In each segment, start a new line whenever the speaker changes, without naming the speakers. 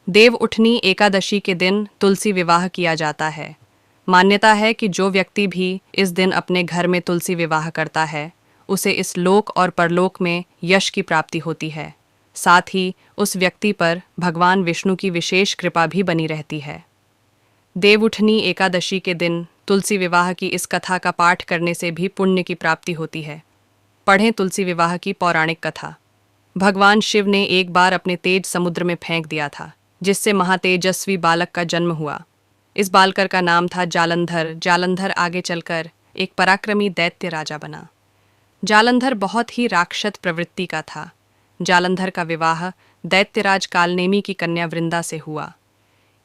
देव उठनी एकादशी के दिन तुलसी विवाह किया जाता है। मान्यता है कि जो व्यक्ति भी इस दिन अपने घर में तुलसी विवाह करता है, उसे इस लोक और परलोक में यश की प्राप्ति होती है। साथ ही उस व्यक्ति पर भगवान विष्णु की विशेष कृपा भी बनी रहती है। देवउठनी एकादशी के दिन तुलसी विवाह की इस कथा का पाठ करने से भी पुण्य की प्राप्ति होती है। पढ़ें तुलसी विवाह की पौराणिक कथा। भगवान शिव ने एक बार अपने तेज समुद्र में फेंक दिया था, जिससे महातेजस्वी बालक का जन्म हुआ। इस बालकर का नाम था जालंधर। जालंधर आगे चलकर एक पराक्रमी दैत्य राजा बना। जालंधर बहुत ही राक्षस प्रवृत्ति का था। जालंधर का विवाह दैत्यराज कालनेमी की कन्या वृंदा से हुआ।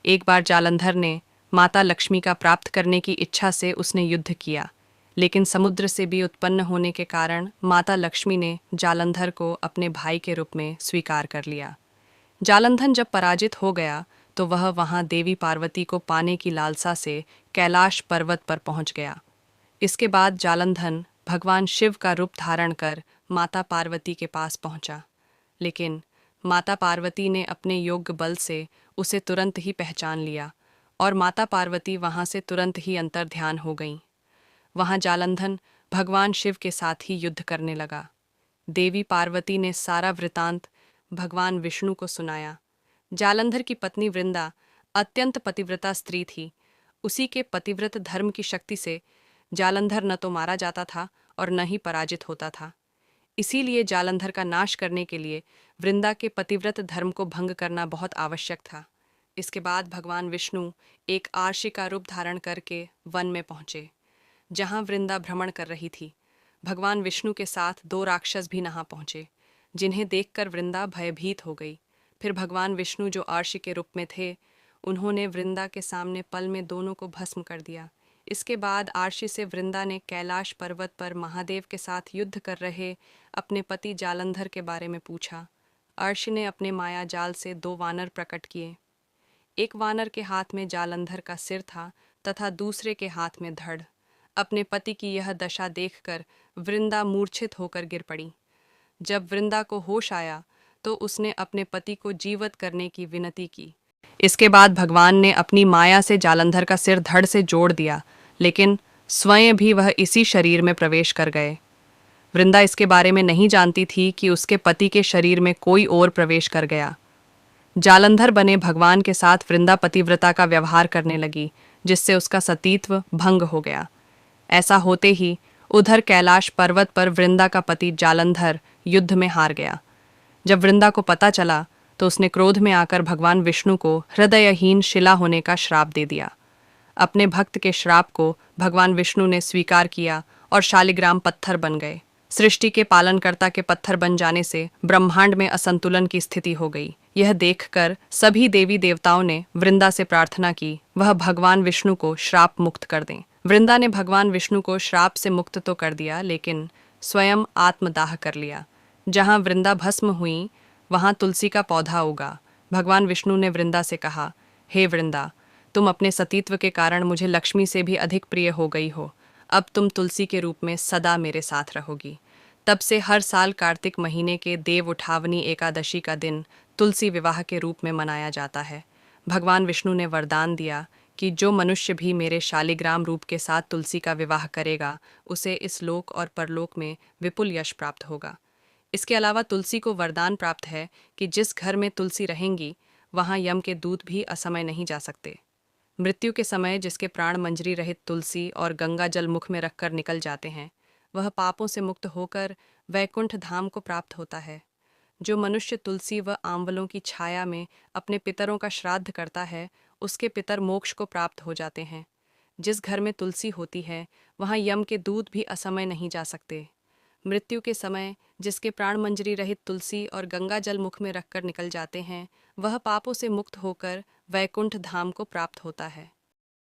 एक बार जालंधर ने माता लक्ष्मी का प्राप्त करने की इच्छा से उसने युद्ध किया, लेकिन समुद्र से भी उत्पन्न होने के कारण माता लक्ष्मी ने जालंधर को अपने भाई के रूप में स्वीकार कर लिया। जालंधर जब पराजित हो गया तो वह वहां देवी पार्वती को पाने की लालसा से कैलाश पर्वत पर पहुंच गया। इसके बाद जालंधर भगवान शिव का रूप धारण कर माता पार्वती के पास पहुंचा, लेकिन माता पार्वती ने अपने योग्य बल से उसे तुरंत ही पहचान लिया और माता पार्वती वहां से तुरंत ही अंतर्ध्यान हो गईं। वहां जालंधर भगवान शिव के साथ ही युद्ध करने लगा। देवी पार्वती ने सारा वृतांत भगवान विष्णु को सुनाया। जालंधर की पत्नी वृंदा अत्यंत पतिव्रता स्त्री थी। उसी के पतिव्रत धर्म की शक्ति से जालंधर न तो मारा जाता था और न ही पराजित होता था। इसीलिए जालंधर का नाश करने के लिए वृंदा के पतिव्रत धर्म को भंग करना बहुत आवश्यक था। इसके बाद भगवान विष्णु एक आर्षी का रूप धारण करके वन में पहुंचे, जहां वृंदा भ्रमण कर रही थी। भगवान विष्णु के साथ दो राक्षस भी वहां पहुंचे, जिन्हें देखकर वृंदा भयभीत हो गई। फिर भगवान विष्णु जो आर्षी के रूप में थे, उन्होंने वृंदा के सामने पल में दोनों को भस्म कर दिया। इसके बाद आर्षी से वृंदा ने कैलाश पर्वत पर महादेव के साथ युद्ध कर रहे अपने पति जालंधर के बारे में पूछा। आर्षी ने अपने माया जाल से दो वानर प्रकट किए। एक वानर के हाथ में जालंधर का सिर था तथा दूसरे के हाथ में धड़। अपने पति की यह दशा देखकर वृंदा मूर्छित होकर गिर पड़ी। जब वृंदा को होश आया तो उसने अपने पति को जीवित करने की विनती की। इसके बाद भगवान ने अपनी माया से जालंधर का सिर धड़ से जोड़ दिया, लेकिन स्वयं भी वह इसी शरीर में प्रवेश कर गए। वृंदा इसके बारे में नहीं जानती थी कि उसके पति के शरीर में कोई और प्रवेश कर गया। जालंधर बने भगवान के साथ वृंदा पतिव्रता का व्यवहार करने लगी, जिससे उसका सतीत्व भंग हो गया। ऐसा होते ही उधर कैलाश पर्वत पर वृंदा का पति जालंधर युद्ध में हार गया। जब वृंदा को पता चला तो उसने क्रोध में आकर भगवान विष्णु को हृदयहीन शिला होने का श्राप दे दिया। अपने भक्त के श्राप को भगवान विष्णु ने स्वीकार किया और शालिग्राम पत्थर बन गए। सृष्टि के पालनकर्ता के पत्थर बन जाने से ब्रह्मांड में असंतुलन की स्थिति हो गई। यह देखकर सभी देवी देवताओं ने वृंदा से प्रार्थना की वह भगवान विष्णु को श्राप मुक्त कर दें। वृंदा ने भगवान विष्णु को श्राप से मुक्त तो कर दिया, लेकिन स्वयं आत्मदाह कर लिया। जहां वृंदा भस्म हुई वहां तुलसी का पौधा उगा। भगवान विष्णु ने वृंदा से कहा, हे वृंदा, तुम अपने सतीत्व के कारण मुझे लक्ष्मी से भी अधिक प्रिय हो गई हो। अब तुम तुलसी के रूप में सदा मेरे साथ रहोगी। तब से हर साल कार्तिक महीने के देव उठावनी एकादशी का दिन तुलसी विवाह के रूप में मनाया जाता है। भगवान विष्णु ने वरदान दिया कि जो मनुष्य भी मेरे शालिग्राम रूप के साथ तुलसी का विवाह करेगा, उसे इस लोक और परलोक में विपुल यश प्राप्त होगा। इसके अलावा तुलसी को वरदान प्राप्त है कि जिस घर में तुलसी रहेंगी, वहां यम के दूत भी असमय नहीं जा सकते। मृत्यु के समय जिसके प्राण मंजरी रहित तुलसी और गंगा जल मुख में रखकर निकल जाते हैं, वह पापों से मुक्त होकर वैकुंठ धाम को प्राप्त होता है। जो मनुष्य तुलसी व आंवलों की छाया में अपने पितरों का श्राद्ध करता है, उसके पितर मोक्ष को प्राप्त हो जाते हैं। जिस घर में तुलसी होती है, वहां यम के दूत भी असमय नहीं जा सकते। मृत्यु के समय जिसके प्राण मंजरी रहित तुलसी और गंगा जल मुख में रखकर निकल जाते हैं, वह पापों से मुक्त होकर वैकुंठ धाम को प्राप्त होता है।